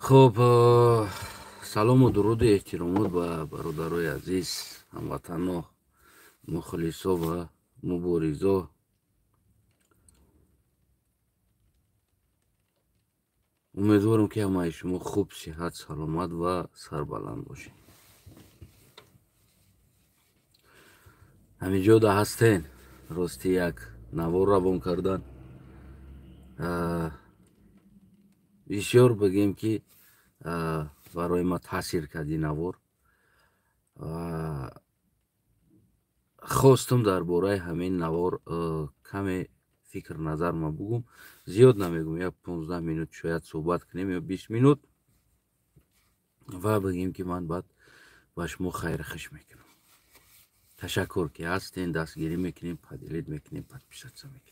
خب سلام و درود و احترامات به برادرای عزیز، هموطنان، مخلصا و مبارزا. امیدوارم که همه شما خوب، صحت، سلامت و سربلند باشین. همینجا دا هستین. راستی یک نوار روان کردن. بسیار بگیم که برای ما تاثیر کردی نوار. خواستم درباره همین نوار کمی فکر نظر ما بگم. زیاد نمیگم، یک 15 minut شاید صحبت کنیم یا 20 minut و بگیم که من بعد با شما خیر خش میکنم. تشکر که هستین، دستگیری میکنیم، پدیلید میکنیم، پدپیشت میکنیم.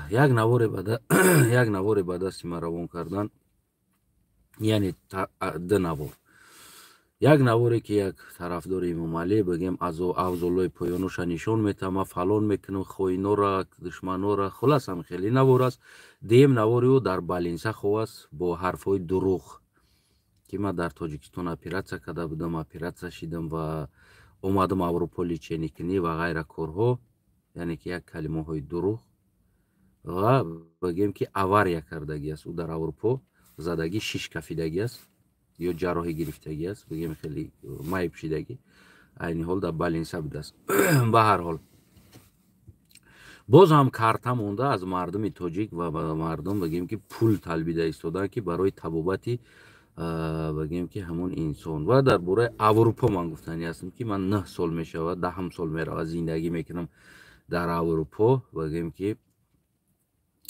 یک نوار به دست ما روان کردن، یعنی دو نوار. یک نواری که یک طرفدار امام علی بگیم از اوزالای پایانوش نشان میتم، ما فلان میکنم خوینا را، دشمنا را، خلاص هم خیلی نوار است. دیم نواری او در بالینسا خواست با حرفای دروغ که من در تاجیکستان اپراتسیا کرده بودم، اپراتسیا شدم و اومدم اروپا لیچنیکنی و غیره کارها، یعنی که یک کلمه های دروغ و بگیم که авария کردگی است. او در اروپا زدگی 6 کفیدگی است یا جراحی گرفتگی است، بگیم خیلی مایب شدگی. این حال در بالینسا بوده است. به هر حال باز هم کارتا مونده از مردم تاجیک و مردم بگیم که پول طلبیده ایستادن که برای طبابتی بگیم که همون انسان. و درباره اروپا من گفتنی هستم که من 9 سال میشود، 10 سال میرود زندگی میکنم در اروپا. بگیم که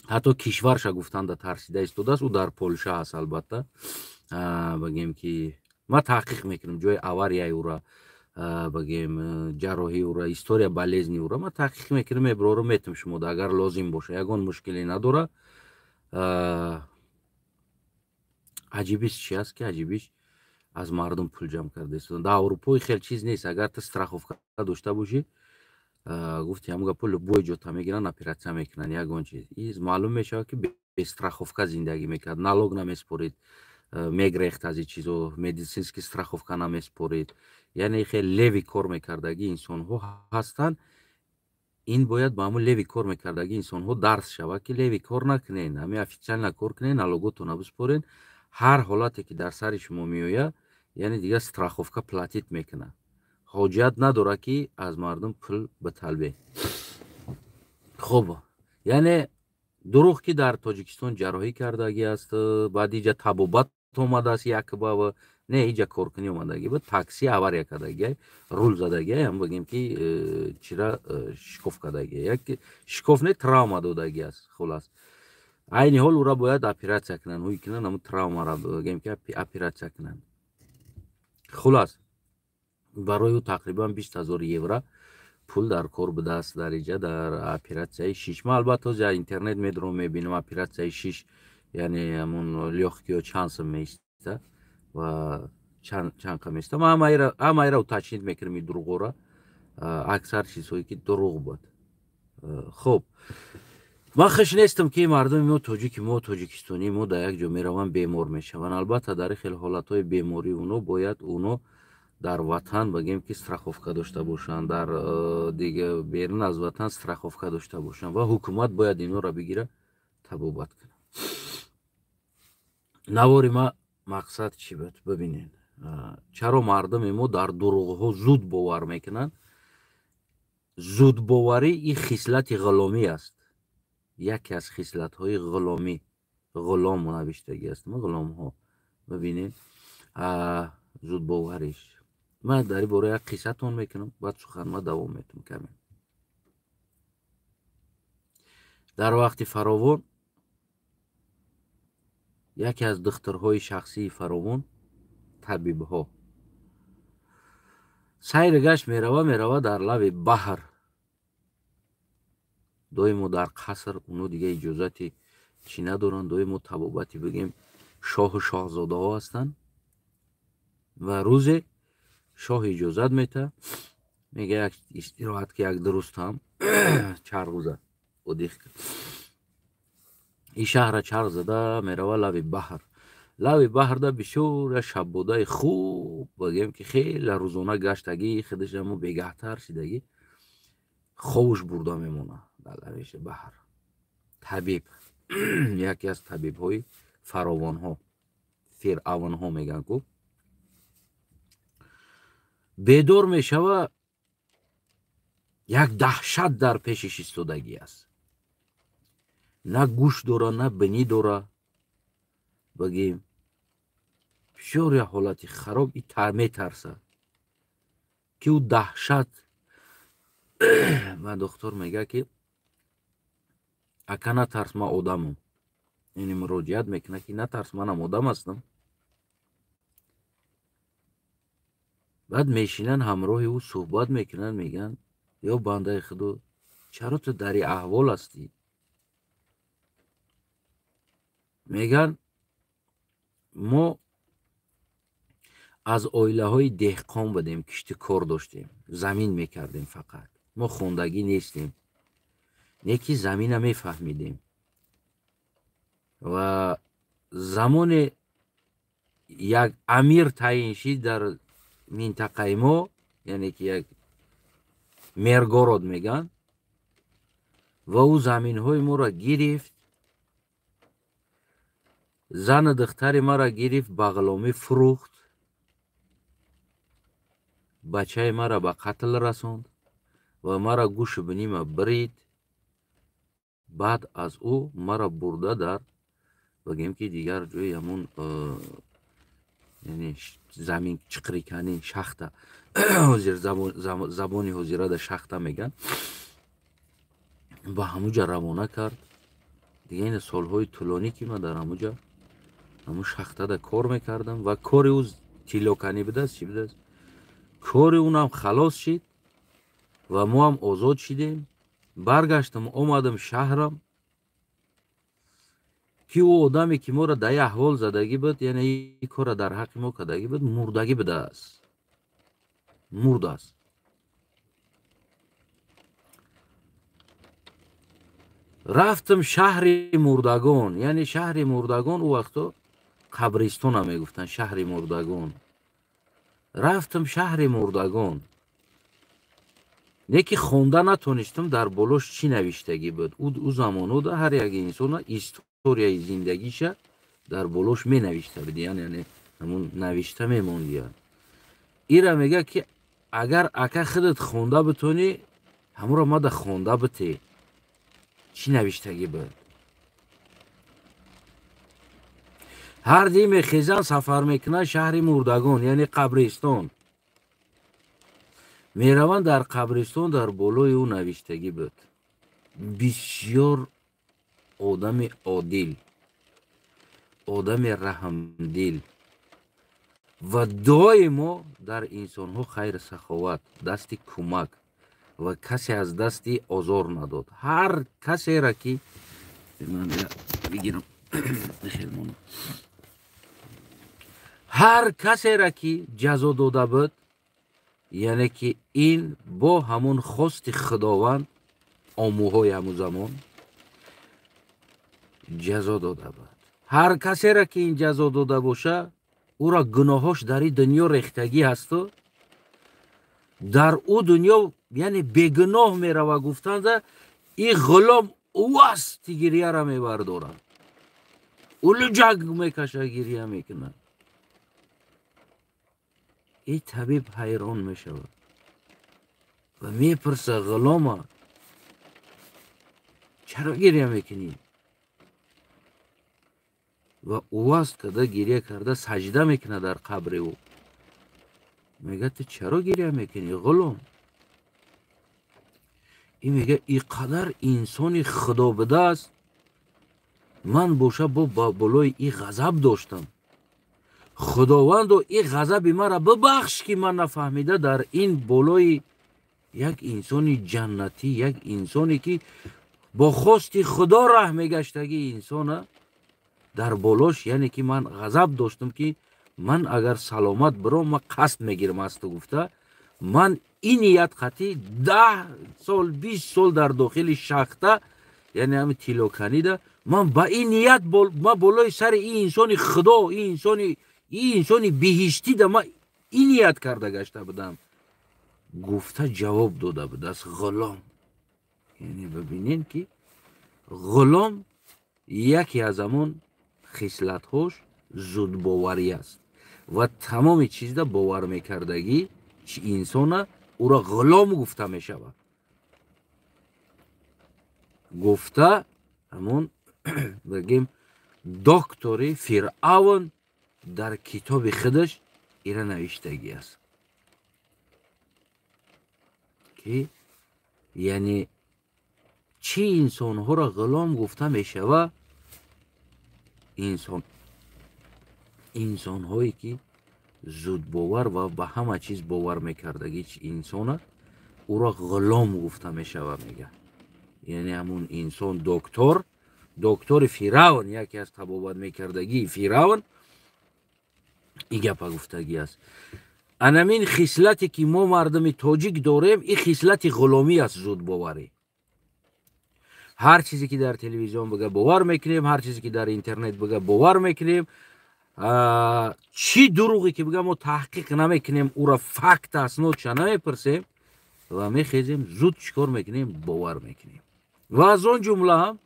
حتی کشورش گفتن در ترسیده ایستاده است. او در پولشا هست البته. بگیم که ما تحقیق میکنم جای авария او را، بگیم جراحی او را، استوریا болезни او را ما تحقیق میکنم، ابرار میتم شما ده اگر لازم باشه. یگان مشکلی نداره. عجیبیش چی است که عجیبیش از مردم پول جمع کرده است. در اروپا خیلی چیز نیست. اگر تو страховка داشته باشی، گفتی همگا پول بوی جوتا میگیرن، اپراتسیا میکنن. یگان چیز این معلوم میشه که به страховка زندگی میکرد، نالوگ نمیسپرید، میگریخت از این چیزو، مدیسینسکی страховка نمیسپرید. یعنی خیلی لیوی کار میکردگی انسان ها هستن. این باید با همون لیوی کار میکردگی انسان ها درس شود که لیوی کار نکنین، همه افیشال نکار کنین، نالوگوتو نبسپرین. هر حالتی که در سر شما میآید یعنی دیگه страховка платить میکنه. حاجت نداره که از مردم پول بطلبه. خب یعنی دروغ که در تاجیکستان جراحی کردگی است، بعد اینجا طبابت اومده است یک با نه اینجا کارکنی اومدگی بود، تاکسی авария کردگی، رول زدگی، هم بگیم که چرا شکاف کردگی، یک شکاف نه تراوما دادگی است. خلاص این حال او را باید اپراتسیا کنن، هوی کنن، همون تراوما را بگیم که اپراتسیا کنن. خلاص برای او تقریبا 20,000 یورو پول در کار بوده است در اینجا در اپراتسیای 6. ما البته در اینترنت میدرم میبینم اپراتسیای 6 یعنی همون لیوخکی چند سم میسته و چند کم میسته. ما همه را تشنید میکنم این دروغ را، اکثر چیزهایی که دروغ بود. خب من خوش نیستم که مردم ما تاجیکستانی ما در یک جا میرون بیمار میشون. البته در خیلی حالتهای بیماری اونو باید اونو در وطن بگیم که страховка داشته باشند، در دیگه بیرون از وطن страховка داشته باشند و حکومت باید اینو را بگیره طبابت کنه. نواری ما مقصد چی بود؟ ببینین چرا مردم ما در دروغ ها زود باور میکنن. زود باوری این خصلت غلامی است، یکی از خصلت های غلامی، غلام نوشتگی است. ما غلام ها ببینین زود باوریش. من در این باره یک قصه تون میکنم، بعد سخن ما دوام میتونم کمی. در وقت فراوان یکی از دخترهای شخصی فراوان طبیب ها سیر گشت میروه در لب بحر. دویمو در قصر اونو دیگه اجازتی چی ندارن، دویمو طبابتی بگیم شاه و شاهزاده ها هستن و روز شاه اجازت میته، میگه یک استراحت که یک درست هم چند روزه و دیخ. این شهر چرخ زده میروه لب بحر. لب بحر ده بسیار شب بوده خوب بگیم که خیلی روزانه گشتگی خودش همو بگهتر شدگی خوش برده میمونه در لبش بحر. طبیب یکی از طبیب های فراوان ها فرعون ها میگن کو بیدار میشوه یک دهشت در پیشش ایستادگی است. نه گوش داره نه بینی داره بگیم بسیار یک حالتی خراب میترسه که او دهشت و دکتر میگه که اکا نترس من آدمم. یعنی مراجعت میکنه که نترس منم آدم هستم. بعد میشینن همراه او صحبت میکنن میگن یا بنده خدا چرا تو در این احوال هستی؟ میگن ما از اویله های دهقان بودیم کشت کار داشتیم زمین میکردیم فقط ما خوندگی نیستیم نیکی زمین هم میفهمیدیم و زمان یک امیر تعیین شد در منطقه ما یعنی که یک مرگارد میگن و او زمین های ما را گرفت زن دختر ما را گرفت به غلامی فروخت بچه ما را به قتل رساند و ما را گوش بنیم برید بعد از او ما را برده در بگیم که دیگر جوی همون یعنی زمین چقریکنی شخته زبانی حضیره در شخته میگن با همونجا روانه کرد دیگه. این سالهای طولانی که من در همونجا همون شخته در کار میکردم و کار او تیلوکنی بده است چی بده است کار اونم خلاص شد و ما هم آزاد شدیم. برگشتم آمدم شهرم که او آدمی که ما را در احوال زدگی بود یعنی این کار در حق ما کردگی بود مردگی بده است مرد است. رفتم شهر مردگان یعنی شهر مردگان او وقتا قبرستان هم میگفتن شهر مردگان. رفتم شهر مردگان نیکی خونده نتونستم در بالوش چی نوشتگی بود. او زمانو ده هر یک انسان استوریای زندگیشه در بالوش می نوشته بود یعنی همون نوشته میموندی. ایره میگه که اگر اکا خودت خونده بتونی همون را ما ده خونده بتی چی نوشتگی بود. هر دی میخیزن سفر میکنن شهر مردگان یعنی قبرستان میروند در قبرستان در بالای او نوشتگی بود بسیار آدم عادل آدم رحمدل و دعای ما در انسان ها خیر سخاوت دستی کمک و کسی از دستی آزار نداد. هر کسی را که من بگیرم هر کسی را که جزا داده بود یعنی که این با همون خواست خداوند آموهای همون زمان جزا داده بود. هر کسی را که این جزا داده باشه او را گناهاش در این دنیا ریختگی هست و در او دنیا یعنی بگناه میره و گفتند این غلام او است گریه را میبردارن اولو جگ میکشه گریه میکنه. این طبیب حیران میشود و میپرسه غلام چرا گریه میکنی؟ و او است که ده گریه کرده سجده میکنه در قبر او. میگه تو چرا گریه میکنی غلام؟ این میگه اینقدر انسانی خدا بده است من باشه با بلای این غضب داشتم خداوند و این غضب مرا ببخش که من نفهمیده در این بالای یک انسانی جنتی یک انسانی که با خواست خدا راه میگشتگی انسان در بالاش یعنی که من غضب داشتم که من اگر سلامت برام من قصد میگیرم است گفته من این نیت قطعی 10 سال 20 سال در داخل شخته یعنی همین تیلوکنی ده من با این نیت ما بالای سر این انسان خدا، این انسان بهشتی ده ما این نیت کرده گشته بودم. گفته جواب داده بود از غلام. یعنی ببینین که غلام یکی از همون خصلت هاش زود باوری است و تمام چیز ده باور میکردگی چی انسان او را غلام گفته میشود. گفته همون بگیم دکتر فرعون در کتاب خودش ایره نوشتگی است که یعنی چی انسان ها را غلام گفته می شود؟ انسان هایی که زود باور و به همه چیز باور میکردگی چی انسان او را غلام گفته می شود میگه. یعنی همون انسان دکتر فرعون، یکی از تبابت میکردگی فرعون این گپ گفتگی است. انمین خصلتی که ما مردم تاجیک داریم این خصلت غلامی است، زود باوری. هر چیزی که در تلویزیون بگه باور میکنیم، هر چیزی که در اینترنت بگه باور میکنیم، چی دروغی که بگه ما تحقیق نمیکنیم، او را فکت اسناد چه نمیپرسیم و میخیزیم زود چیکار میکنیم؟ باور میکنیم. و از اون جمله هم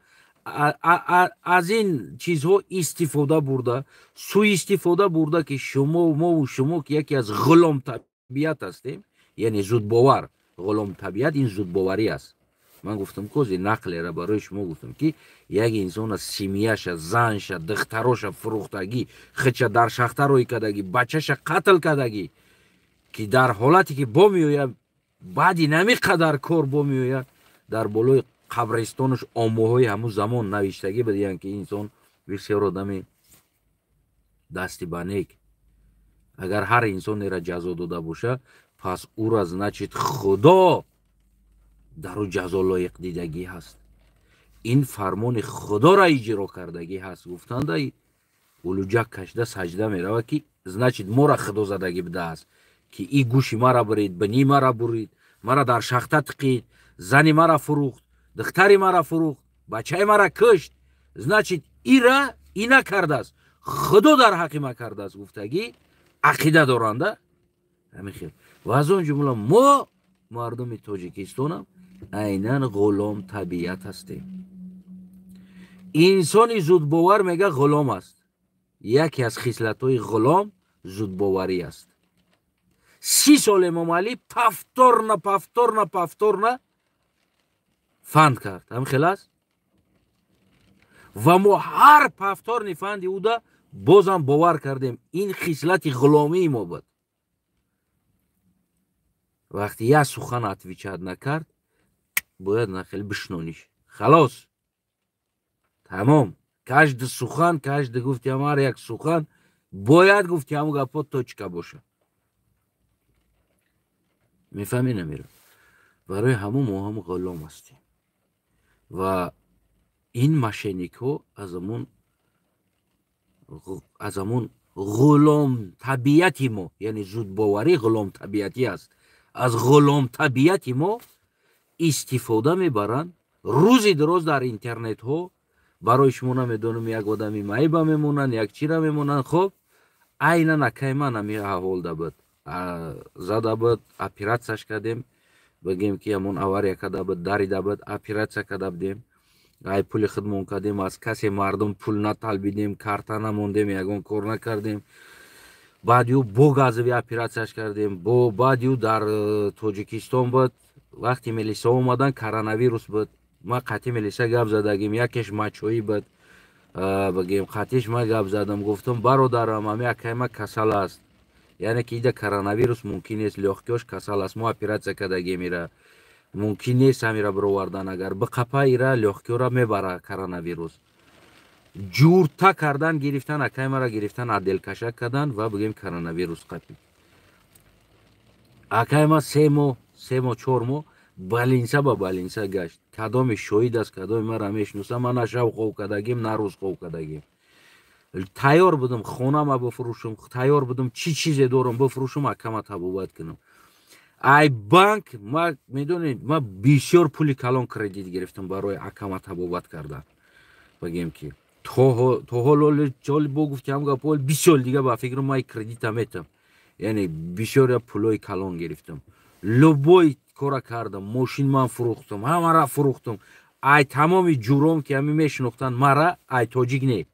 از این چیزها استفاده برده، سوء استفاده برده که ما و شما که یکی از غلام طبیعت هستیم، یعنی زود باور. غلام طبیعت این زود باوری است. من گفتم کوزی نقل را برای شما گفتم که یک انسان سیمیش، زنش، دختراش فروختگی، خچ در شخته روی کدگی، بچهش قتل کدگی که در حالتی که با میوید بعدی نمی قدر کار با میوید در بالای قبرستانش آموهای همون زمان نوشتگی بدهند که انسان بسیار آدم دستی بانیک. اگر هر انسان را جزا داده باشه پس او را نچید خدا در او جزا لایق دیدگی هست. این فرمان خدا را اجرا کردگی هست. گفتند اولوجک کشده سجده میرود که نچید ما را خدا زدگی بده است که این گوشی مرا برید، بنی مرا برید، مرا در شخته تقید، زنی مرا فروخت، دختری مرا فروخت، بچه مرا کشت، значит اینا کرده است، خدا در حق ما کرده است. گفتگی عقیده دارنده همین خیلی. و از اون جمله ما مردم تاجیکستان هم عیناً غلام طبیعت هستیم. انسان زود باور میگه غلام است. یکی از خصلت های غلام زود باوری است. 30 سال امام علی پفتورنا فند کرد. هم خلاص و ما هر پفتور نفندی او ده بازم باور کردیم. این خصلت غلامی ما بود. وقتی یک سخن اتویچاد نکرد باید نخیل بشنونیش. خلاص تمام. каждый سخن، каждый گفتیم هر یک سخن باید گفتیم همون گپات توچکه باشه. میفهمی نمیره. برای همون ما هم غلام هستیم و این مشینیک ها از همون غلام طبیعتی ما، یعنی زود باوری غلام طبیعتی است، از غلام طبیعتی ما استفاده میبرند. روزی دراز در اینترنت ها برای شما نمیدونم یک آدمی معیبه میمونن، یک چی را میمونن. خب عینا نکای من همی حوال ده بود زده بود، اپیراتسش کردیم، بگیم که همون اوار یکده بود داریده بود، اپیراتسا کده بودیم، ای پول خدمون کردیم، از کسی مردم پول نطلبیدیم، کارتا نموندیم، یگون کار نکردیم. بعدیو بو گازوی اپیراتسش کردیم. بعدیو در تاجیکستان بود. وقتی ملیسا اومدن کرونا بود. ما قطعی ملیسا گپ زدگیم، یکیش مچویی بود، بگیم قطعیش ما گپ زدم، گفتم برادرم همی اکای ما کسل است، یعنی که ایده کرونا ممکن است لخکیش کسل است، ما اپیراتسا کدگی میره ممکن نیست همیره بروردن، اگر بقپا ایره لخکی را میبره کرونا جورتا کردن، گرفتن اکای ما را گرفتن عدل کشک کردن و بگیم کرونا قپی اکای ما 3 ماه 4 ماه بالینسا با بالینسا گشت. کدام شهید است، کدام ما را میشناسه، من نه شب خواب کدگیم نه روز خواب کدگیم. تیار بودم خونه ما بفروشم، تیار بودم چی چیزی دارم بفروشم اکما تبوبت کنم. ای بانک ما میدونید ما بسیار پولی کلان کردیت گرفتم برای اکما تبوبت کردن. بگیم که تا حالا جالب گفتم گپول 20 سال دیگه با فکر ما کردیتم میتم یعنی بسیار پولای کلان گرفتم لوبای کارا کردم ماشین من فروختم همه را فروختم ای تمامی جورام که همی میشناختن مرا ای تاجیک نه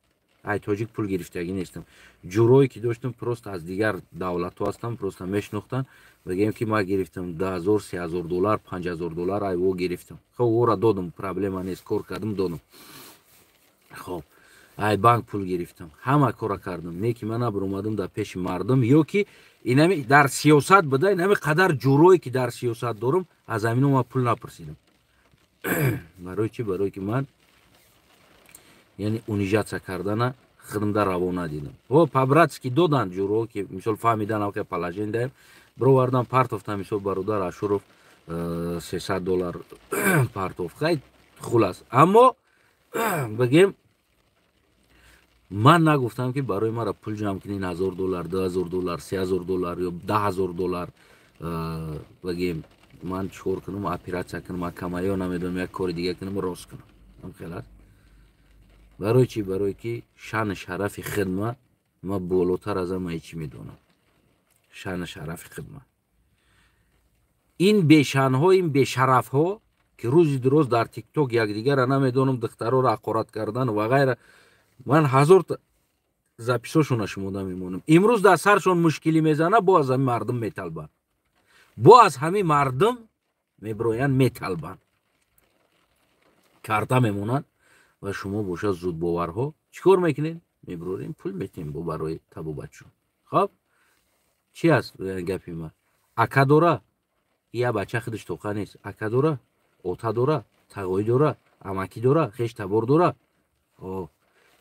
ای تاجیک پول گرفتگی نیستم جورایی که داشتم پروست از دیگر دولت ها هستم پروست میشناختن بگیم که ما گرفتم 10000 3000 دلار 5000 دلار ای او گرفتم خب او را دادم پرابلم نیست کار کردم دادم خب ای بانک پول گرفتم همه کارا کردم نه که من برآمدم در پیش مردم یا که اینمی در سیاست بده اینمی قدر جورایی که در سیاست دارم از همین ما پول نپرسیدم برای چی برای که من یعنی унижаться کردن خدمت روانه دیدم و پابراتسکی دادن جورو که مثال فهمیدن اوکی положение داریم بروردن پارتوفتم مثال برادر اشورов 300 دلار پارتوف خیلی خلاص اما بگیم من نگفتم که برای مرا پول جمع کنین 1000 دلار 2000 دلار 3000 دلار یا 10000 دلار بگیم من چور کنم اپراتسیا کنم کمایا نمیدونم یک کار دیگه کنم راست کنم هم خلاص برای چی برای که شان شرف خدمت ما بالاتر از همه چی میدونم شان شرف خدمت این بیشان ها این بیشرف ها که روزی درست در تیک توک یکدیگر را نمیدونم دخترها را حقارت کردن و غیره من 1000 تا записошона шумода мемонам имрӯз дар саршон мушкилӣ мезана бо аз ҳамин мардум металбанд бо аз ҳамин мардум мебироянд металбанд карта мемонанд ва шумо бошад зудбоварҳо чӣ кор мекунед мебирорем пул метиҳем бо барои табобатшон хоб чӣ аст гапи ман ака дора я бача худаш тоқа нест ака дора ота дора тағои дора амакӣ дора хеш табор дора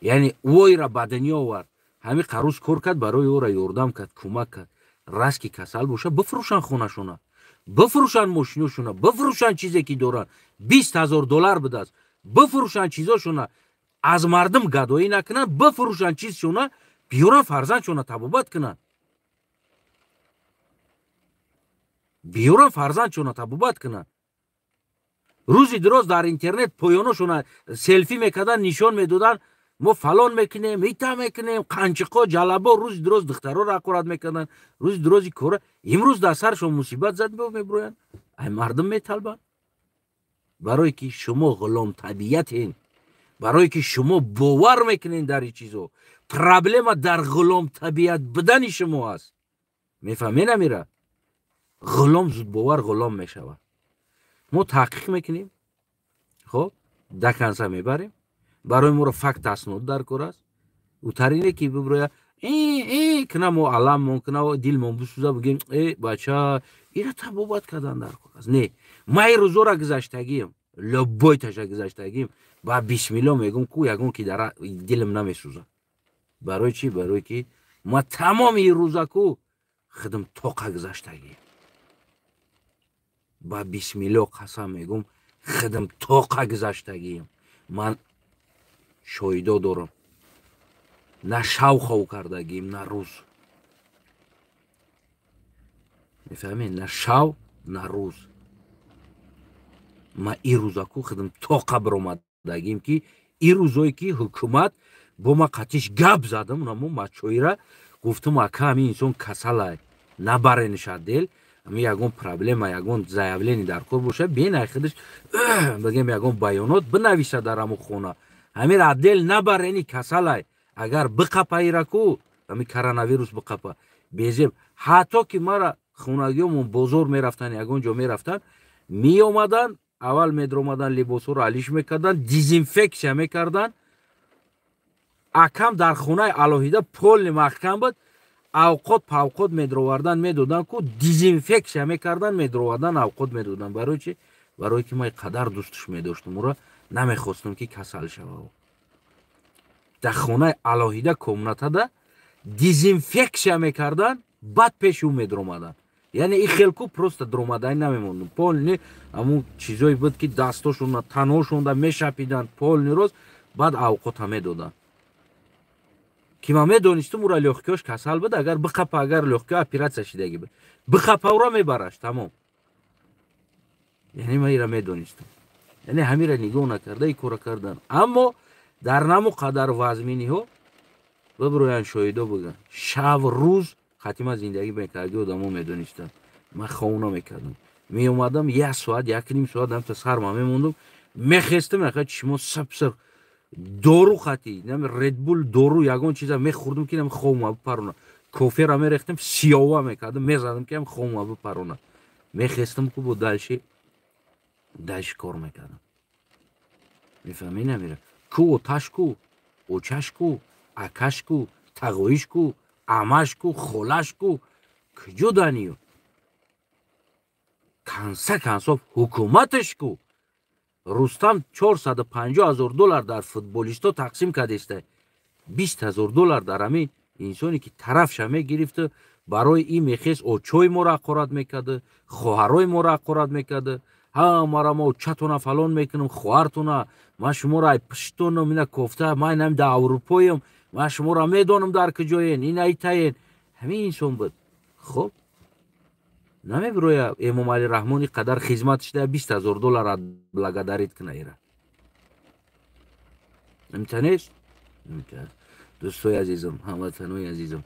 یعنی اوی را به دنیا آورد همین قروز کار کرد برای او را یاردم کرد کمک کرد راست که کسل باشه بفروشن خونه‌شون بفروشن ماشینشون بفروشن چیزی که دارن 20000 دلار بده بفروشن چیزاشون از مردم گدایی نکنن بفروشن چیزشون بیارن فرزندشون تبابت کنن بیارن فرزندشون تبابت کنن روزی درست در اینترنت پایانشون سلفی میکردن نشان میدادن ما فلان میکنیم میتا میکنیم قنچقا جلبا روز درست دخترها را حقارت میکردن روز درست کارا امروز در سرشون مصیبت زد میبروین ای مردم میطلبن برای که شما غلام طبیعتین برای که شما باور میکنین در این چیزا پرابلم در غلام طبیعت بدن شما است میفهمین امیره غلام زود باور غلام میشود ما تحقیق میکنیم خب دکنسه میبریم برای ما رو فکت اسناد در کار است او ترینه که ببرویا کنه ما علم ممکنه دل ما بسوزه بگیم بچه اینا تبابت کردن در کار است نه ما این روزا را گذشتگیم لبای تشا گذشتگیم با بسم الله میگم کو یگون که در دلم نمیسوزه برای چی برای که ما تمام این روزا کو خدم توقع گذشتگیم با بسم الله قسم میگم خدم توقع گذشتگیم من شویدا دارم نه شو خو کردگیم نه روز میفهمین نه شو نه روز ما این روزا کو خدم توقع برآمدگیم که این روزایی که حکومت با ما قطعش گپ زدم اونم ما چوی را گفتم اکا همین انسان کسل نبرنشد دل اما یگون پرابلم یگون زایولینی در کار باشه بین خودش بگیم یگون بیانات بنویسه در همون خونه همین عدل نبرنی کسل اگر بقپایی را کو همین کرونا ویروس بقپا بیزیم حتی که مرا خونگیمون بزرگ میرفتن یگون جا میرفتن می اومدن اول میدرومدن لباس رو علیش میکردن دیزینفکشن میکردن اکم در خونه الهیده پول محکم بود اوقات پاوقات میدرووردن میدادن کو دیزینفکشن میکردن میدرووردن اوقات میدادن برای چی برای که ما قدر دوستش میداشتم او را نمیخواستم که کسل شوه در خونه الهیده کمونته ده دیزینفکشن میکردن بعد پیش او میدرومدن یعنی این خلکو پروست درومدن نمیموندن پول نی همون چیزایی بود که دستاشون تنهاشون ده میشپیدن پول نیروز بعد اوقات هم میدادن که ما میدونستم او را لحکهاش کسل بود اگر بخپه اگر لحکه اپراتسیا شدگی بود بخپه او را میبرش تمام یعنی ما ای را میدونستم یعنی همین را نگاه نکرده ای کار کردن اما дар наму қадар вазминиҳо бибироянд шоҳидо бигӯянд. Шав рӯз хатима зиндагӣ мекарди, одамо медонистанд. Ман хона мекардам, меомадам 1 соат 1.5 соат намта сарма мемондум, мехестам яка чишмо сапсар дору хати нами редбул дору ягон чиза мехӯрдум ки нами хома бипарона, кофера мерехтам сиёва мекардам, мезадам ки хома бипарона, мехестам ку бо дальши кор мекардам. мефаҳмӣ намира ку оташку очашку акашку тағоишку амашку холашку куҷо даниё консоф ҳукуматашку. рустам $450,000 дар футболисто тақсим кардеста, $20,000 дар ҳамин инсоне ки тарафша мегирифта барои ин мехест очои моро ҳақорат мекарда, хоҳарои моро ҳақорат мекарда. ҳамара мо чатона фалон мекунам, хоҳартона ман шуморо ай пиштонам, ина кофта ман нами дар аврупоям, ман шуморо медонам дар куҷоен, ин айтаен. ҳамин инсон буд. хуб намебироя Эмомалӣ Раҳмони қадар хизматиш да $20,000 благодарит куна ира. Намтанест? дӯстои азизам, ҳамватанои азизам,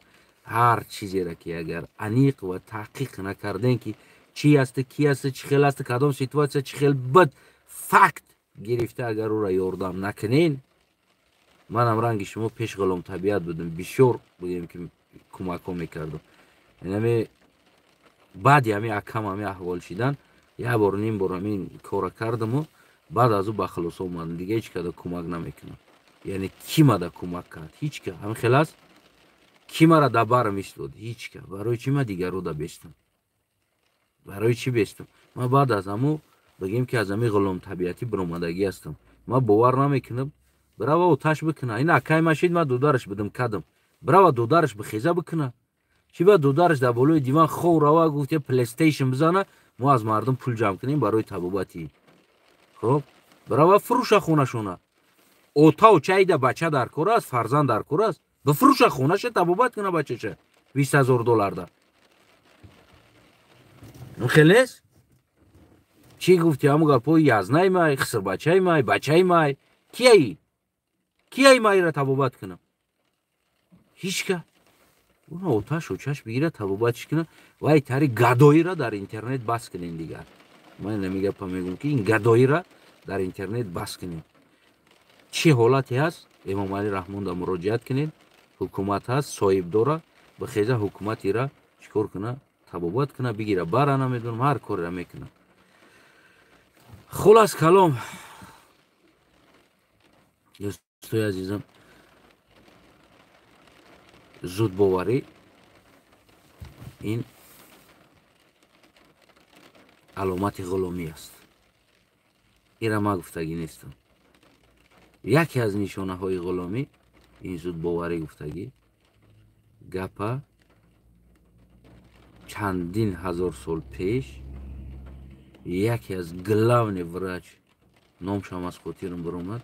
ҳар чизеро ки агар аниқ ва таҳқиқ накардем ки чӣ аст, ки аст, чӣ хел аст, кадом ситуатсия чӣ хел буд, факт гирифта агар ӯро ёрдам накунен, манам ранги шумо пеш ғулом табиат будам, бисёр будем ки кӯмакҳо мекардам. инаме баъди ҳамин акам ҳамин аҳвол шидан як бор ним бор ҳамин кора кардаму баъд аз ӯ ба хулос омадам, дига ҳеч када кӯмак намекунам. яъне ки мада кӯмак кард? ҳеч ка. ҳамин хел аст ки мара дар барам истод? ҳеч ка. барои чӣ ман дигаро да бестам? барои чӣ бестам? ман баъд аз ҳаму бигем ки аз ҳамин ғулом табиатӣ биромадагӣ ҳастам. ман бовар намекунам бирава оташ бикуна. ин акай машид ман додараш будам кадам, бирава додараш бихеза бикуна. чӣ ба додараш дар болои диван хов рава гуфте плейстейшн бизана, мо аз мардум пул ҷамъ кунем барои табобати. хуб бирава фурӯша хонашона. ота очаида бача дар кор аст, фарзанд дар кор аст, бифурӯша хонаша табобат куна бачаша $20,000 да. хел нест? чӣ гуфти ҳамун гапҳои язнаи май, хисрбачаи май, бачаи май? кияи майра табобат кунам? ҳеч ка. уна оташ очаш бигира табобатиш куна ва ай тари гадоира дар интернет бас кунем дигар. ман нами гапа мегӯям ки ин гадоира дар интернет бас кунем. чӣ ҳолате ҳаст? Эмомалӣ Раҳмон да муроҷиат кунед, ҳукумат ҳаст, соҳиб дора, бихеза ҳукумат ира чикор куна, табобат куна, бигира бара, намедонам ҳар корра мекуна. хулас калом, дӯстои азизам, зудбоварӣ ин аломати ғуломӣ аст. ира ман гуфтагӣ нестам. яке аз нишонаҳои ғуломӣ ин зудбоварӣ гуфтагӣ. гапа чандин ҳазор сол пеш яке аз главни врач, номшам аз хотирам биромад,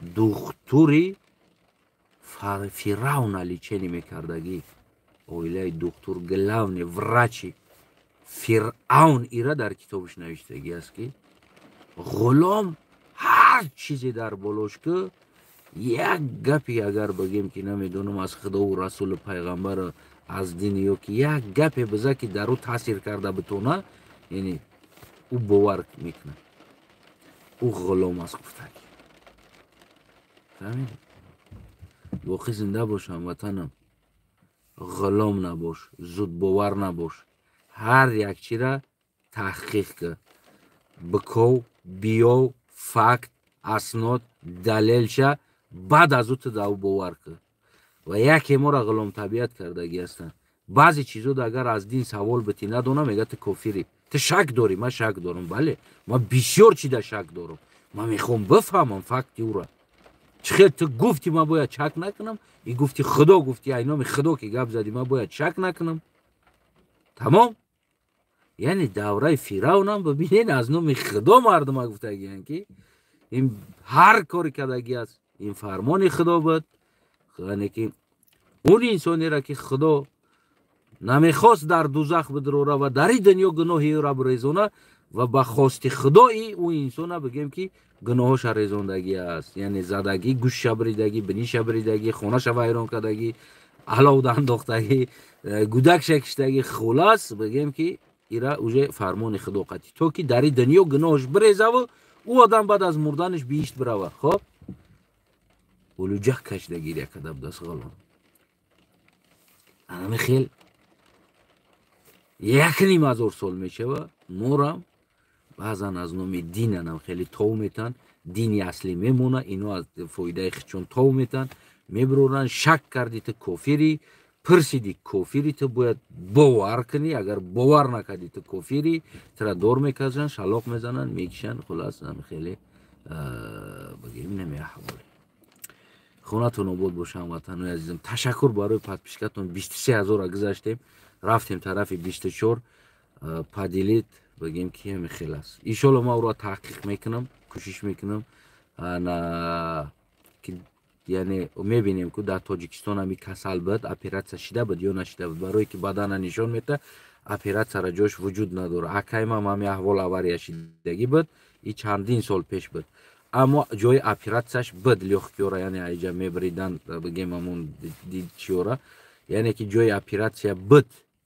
духтури Фиравна личени мекардагӣ, оилаи духтур главни врачи Фиръавн ира дар китобиш навиштагӣ аст ки ғулом ҳар чизе дар болош ки як гапи агар бигем ки намедонам аз худову расулу пайғамбар аз дин ё ки як гапе биза ки дар ӯ таъсир карда битона, яъне ӯ бовар мекунад. ӯ ғулом аст гуфтагӣ. фаҳмед? боқӣ зинда бош ҳамватанам. ғулом набош, зудбовар набош. ҳар якчира таҳқиқ кӣ. биков, биёв, факт, аснод, далелша, баъд аз ӯ ту дар ӯ бовар кӣ. ва яке моро ғулом табиат кардагӣ ҳастанд. баъзе чизода агар аз дин савол битӣ надонам, мега ту кофирӣ. ту шак дорӣ? ман шак дорам. бале, ман бисёр чида шак дорам. ман мехоҳам бифаҳмам факти ӯро. чӣ хел ту гуфти ман бояд шак накунам? И гуфти худо гуфти, ай номи худо ки гап задӣ, ман бояд шак накунам? тамом. яъне давраи Фиравнам бибинед, аз номи худо мардума гуфтагиянд ки ин ҳар кори кардагӣ аст, ин фармони худо буд. яъне ки он инсонеро ки худо намехост дар дузах бидурора ва дар ин дунё гуноҳи ӯро бирезона, و با خواست خدایی او انسان بگیم که گناهش رزاندگی است، یعنی زدگی، گوش شبریدگی، بنی شبریدگی، خونه شو ویران کردگی، احلام انداختگی، گودک شکشتگی، خلاص بگیم که ایرا اوجه فرمان خدا قطعی تو که در دنیا گناهش بریزه و او آدم بعد از مردنش بیشت بروه. خب اولو جه کشدگی یک کدب دست غلام همه خیل یک نیم هزار سال میشه و مورم بعضن از نوم دین هم خیلی تو میتن، دینی اصلی میمونه، اینو از فایده چون تو میتن میبرونن. شک کردی تو کافری، پرسیدی کافری، تو باید باور کنی، اگر باور نکردی تو کافری، ترا دور میکشن، شلاق میزنن، میکشن. خلاص هم خیلی بگیم نمیه حوالی. خونتون آباد باشه هموطنان عزیزم. تشکر برای پادپیشکتون. 23,000 گذاشتیم، رفتیم طرف 24. پادیلیت بگیم که همه خیلی است. ایشالا ما او را تحقیق میکنم، کوشش میکنم که یعنی میبینیم که در تاجیکستان همی کسل بود، اپراتسیا شده بود یا نشده بود، برای که بدن نشان میده اپراتسیا را جاش وجود نداره. اکایم هم همی احوال آوری شدگی بود، این چندین سال پیش بود، اما جای اپراتسیاش بود لیوخکیورا، یعنی ایجا میبریدن بگیم همون دید چیورا، یعنی که جای اپراتسیا بود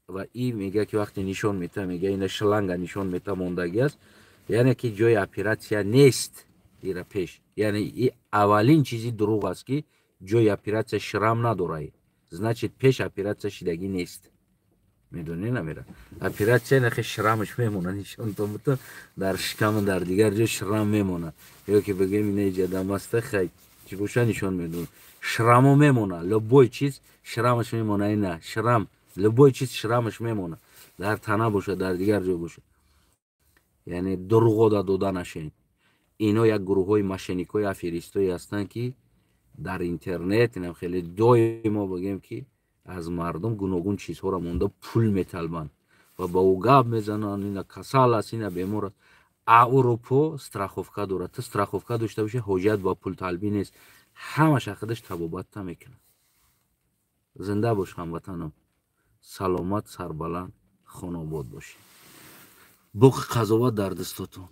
و این میگه که وقتی نشان میده میگه این شلنگ نشان میده موندگی است، یعنی که جای اپراتسیا نیست ایرا پیش. یعنی این اولین چیزی دروغ است که جای اپراتسیا شرم نداره، значит پیش اپراتسیا شدگی نیست. میدونی نمیره اپراتسیا نخی شرمش میمونه، نشان تو در شکم در دیگر جای شرم میمونه، یا که بگیم این ایجا دم است خیلی چی باشه نشان میدون شرمو میمونه، لبوی چیز شرمش میمونه. نه شرم لبوی چیز شرمش میمونه، در تنه باشه در دیگر جای باشه. یعنی دروغ داده نشین. اینا یک گروه های مشنیکای افریستایی هستند که در اینترنت اینم خیلی دای ما بگیم که از مردم گوناگون چیزها را مونده پول میطلبند و با او گپ میزنن اینا کسال است، اینا بیمار است. اروپا استراخوفکا داره، تو استراخوفکا داشته باشه حاجت با پول طلبی نیست، همش خودش تبابت میکنه. زنده باش هموطنم، سلامت، سربلند، خانه آباد باشی. بوق قضاوت در دستتون.